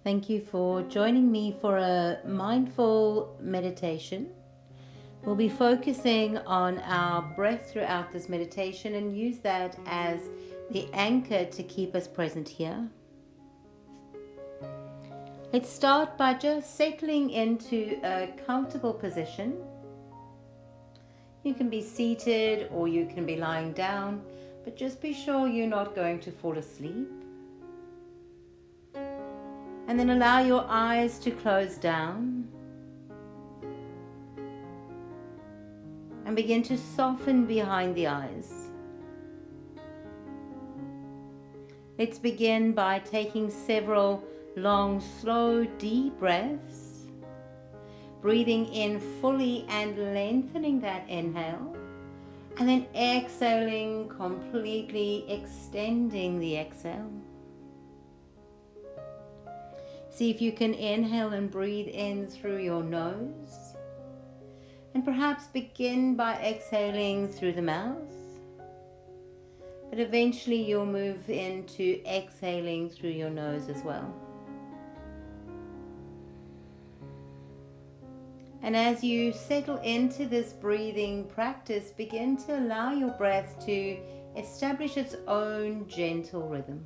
Thank you for joining me for a mindful meditation. We'll be focusing on our breath throughout this meditation and use that as the anchor to keep us present here. Let's start by just settling into a comfortable position. You can be seated or you can be lying down, but just be sure you're not going to fall asleep. And then allow your eyes to close down and begin to soften behind the eyes. Let's begin by taking several long, slow, deep breaths, breathing in fully and lengthening that inhale, and then exhaling, completely extending the exhale. See if you can inhale and breathe in through your nose, and perhaps begin by exhaling through the mouth, but eventually you'll move into exhaling through your nose as well. And as you settle into this breathing practice, begin to allow your breath to establish its own gentle rhythm.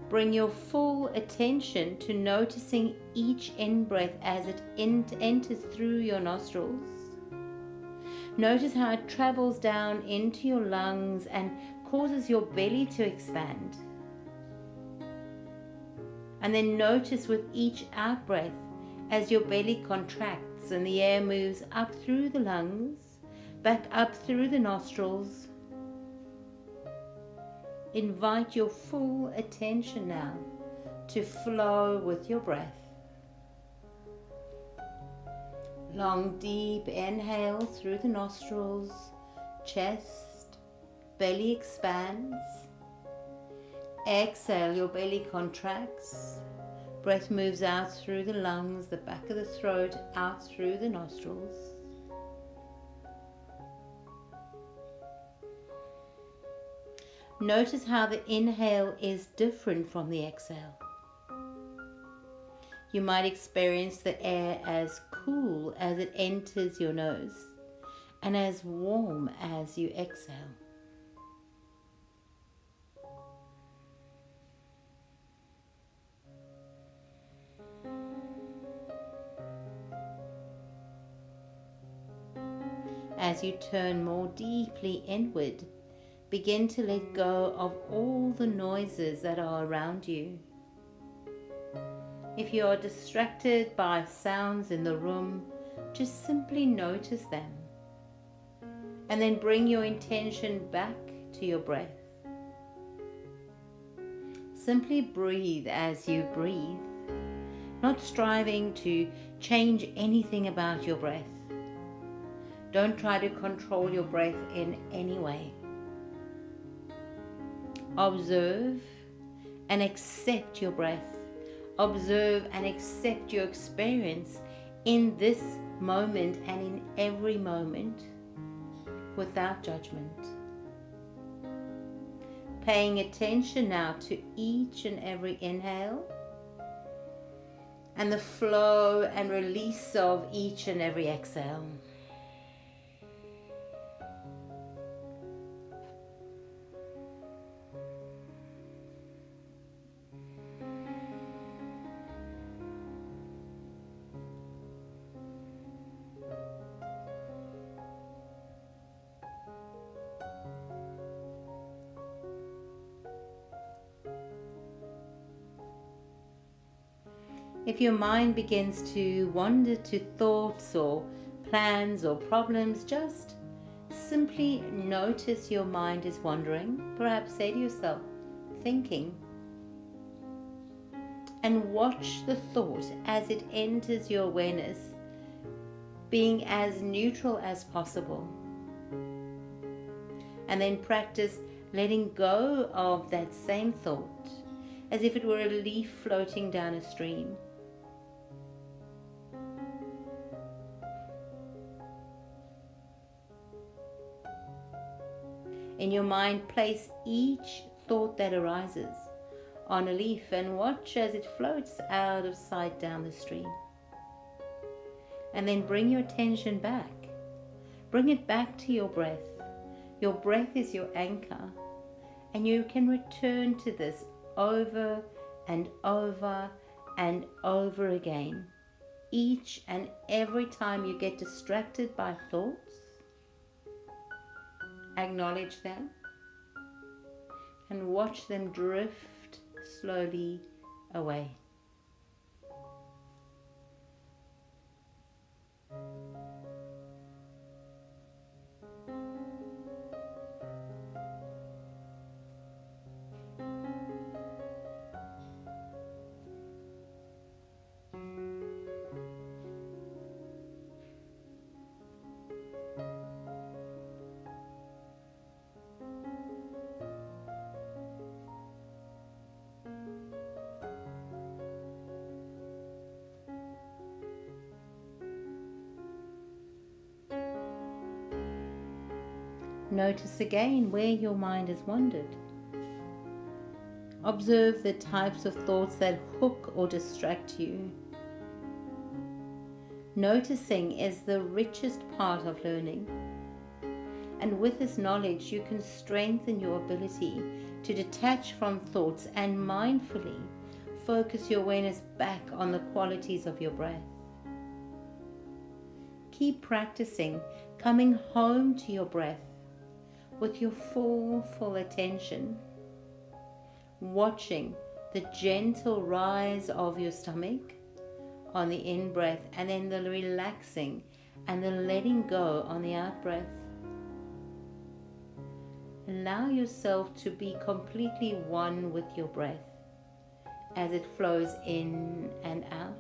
Bring your full attention to noticing each in-breath as it enters through your nostrils. Notice how it travels down into your lungs and causes your belly to expand. And then notice with each out-breath as your belly contracts and the air moves up through the lungs, back up through the nostrils. Invite your full attention now to flow with your breath. Long, deep inhale through the nostrils, chest, belly expands. Exhale, your belly contracts. Breath moves out through the lungs, the back of the throat, out through the nostrils. Notice how the inhale is different from the exhale. You might experience the air as cool as it enters your nose and as warm as you exhale. As you turn more deeply inward, begin to let go of all the noises that are around you. If you are distracted by sounds in the room, just simply notice them. And then bring your intention back to your breath. Simply breathe as you breathe, not striving to change anything about your breath. Don't try to control your breath in any way. Observe and accept your breath. Observe and accept your experience in this moment and in every moment without judgment. Paying attention now to each and every inhale and the flow and release of each and every exhale. If your mind begins to wander to thoughts or plans or problems, just simply notice your mind is wandering. Perhaps say to yourself, thinking. And watch the thought as it enters your awareness, being as neutral as possible. And then practice letting go of that same thought as if it were a leaf floating down a stream. In your mind, place each thought that arises on a leaf and watch as it floats out of sight down the stream. And then bring your attention back. Bring it back to your breath. Your breath is your anchor, and you can return to this over and over and over again. Each and every time you get distracted by thoughts, acknowledge them and watch them drift slowly away. Notice again where your mind has wandered. Observe the types of thoughts that hook or distract you. Noticing is the richest part of learning. And with this knowledge, you can strengthen your ability to detach from thoughts and mindfully focus your awareness back on the qualities of your breath. Keep practicing coming home to your breath with your full attention, watching the gentle rise of your stomach on the in-breath and then the relaxing and the letting go on the out-breath. Allow yourself to be completely one with your breath as it flows in and out.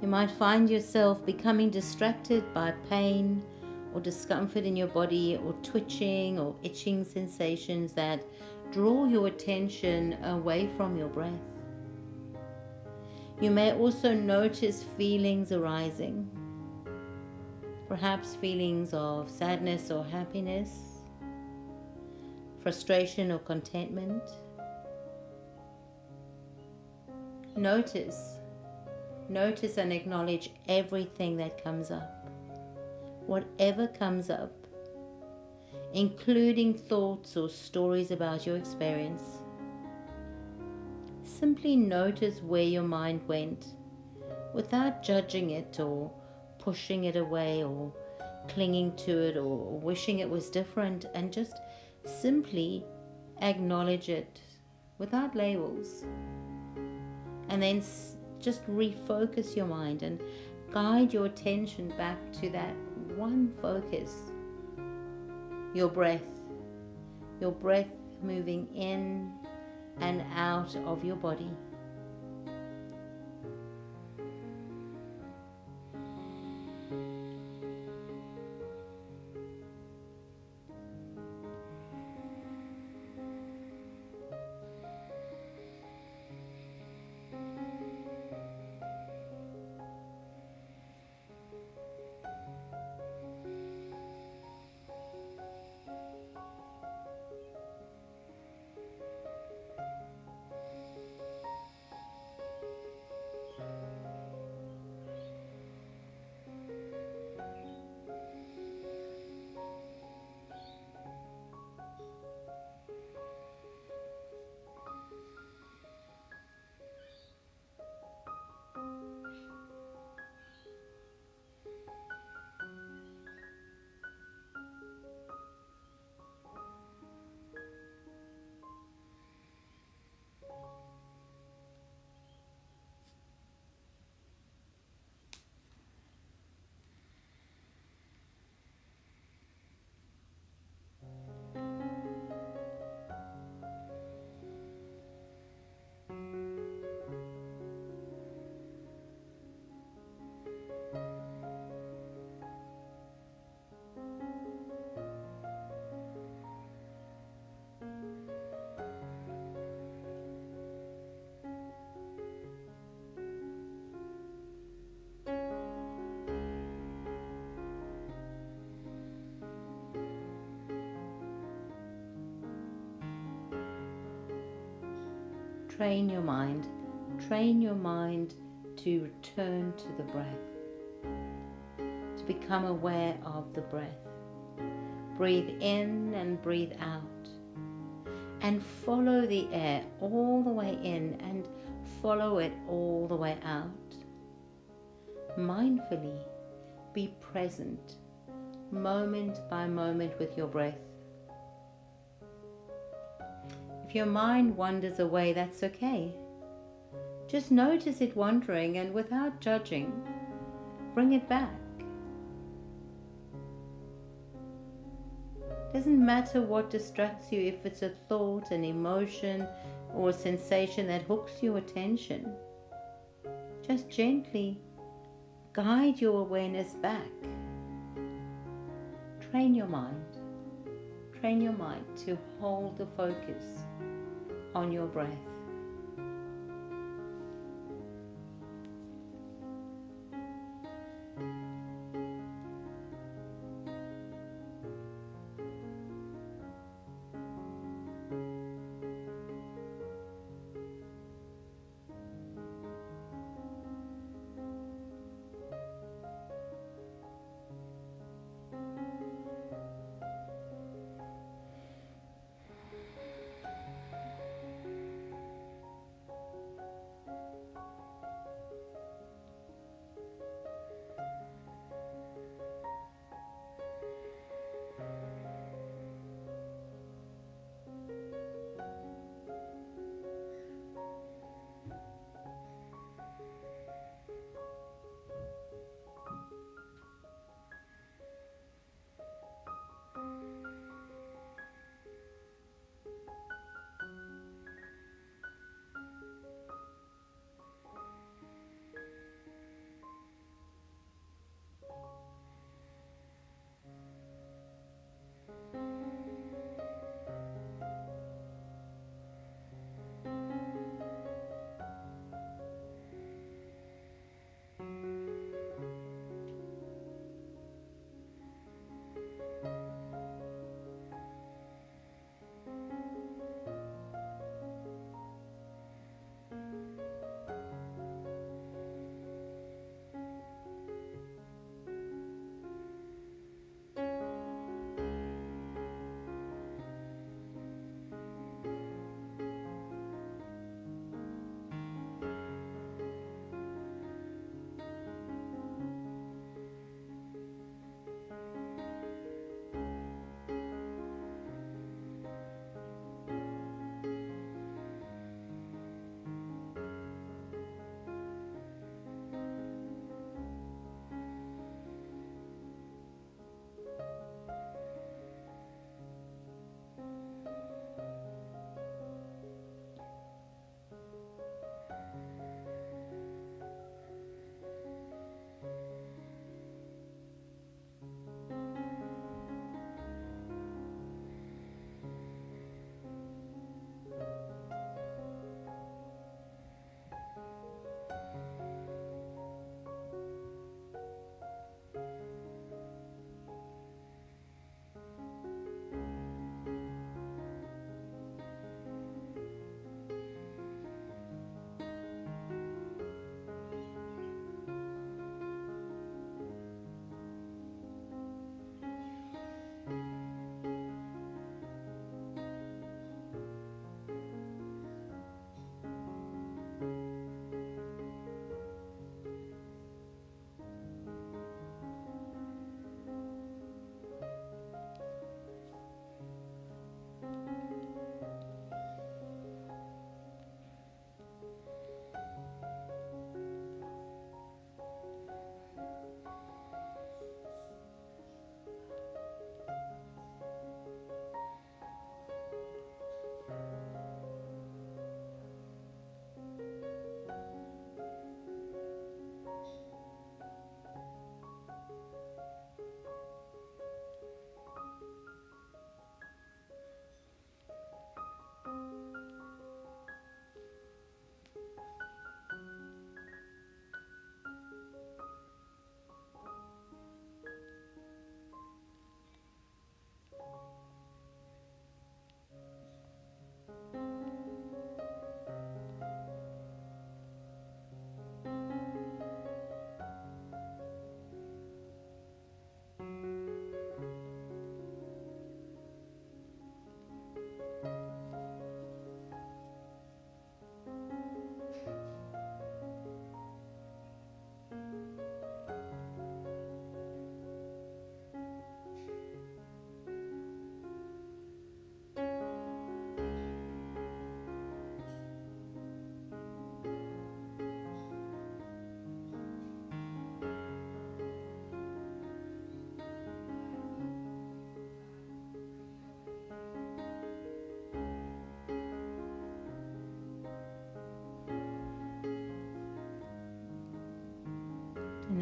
You might find yourself becoming distracted by pain or discomfort in your body, or twitching or itching sensations that draw your attention away from your breath. You may also notice feelings arising, perhaps feelings of sadness or happiness, frustration or contentment. Notice and acknowledge everything that comes up, whatever comes up, including thoughts or stories about your experience. Simply notice where your mind went without judging it or pushing it away or clinging to it or wishing it was different, and just simply acknowledge it without labels. And then just refocus your mind and guide your attention back to that one focus. Your breath moving in and out of your body. Train your mind to return to the breath, to become aware of the breath. Breathe in and breathe out, and follow the air all the way in and follow it all the way out. Mindfully be present, moment by moment, with your breath. If your mind wanders away, that's okay. Just notice it wandering, and without judging, bring it back. Doesn't matter what distracts you, if it's a thought, an emotion, or a sensation that hooks your attention. Just gently guide your awareness back. Train your mind to hold the focus on your breath.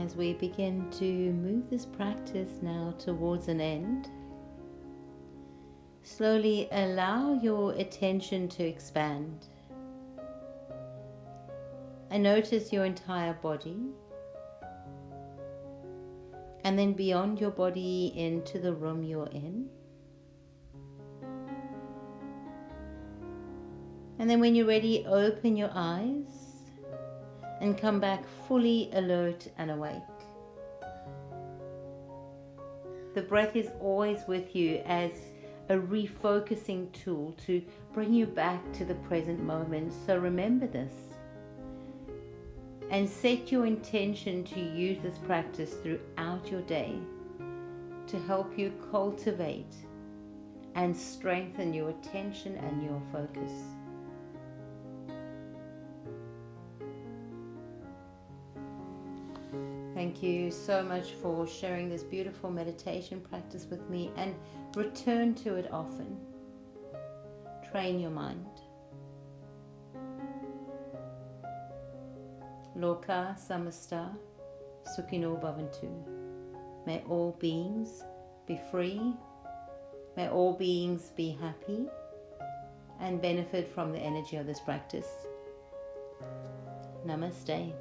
as we begin to move this practice now towards an end, slowly allow your attention to expand and notice your entire body, and then beyond your body into the room you're in. And then when you're ready, open your eyes and come back fully alert and awake. The breath is always with you as a refocusing tool to bring you back to the present moment. So remember this and set your intention to use this practice throughout your day to help you cultivate and strengthen your attention and your focus. Thank you so much for sharing this beautiful meditation practice with me, and return to it often. Train your mind. Loka samasta sukhino bhavantu. May all beings be free. May all beings be happy and benefit from the energy of this practice. Namaste.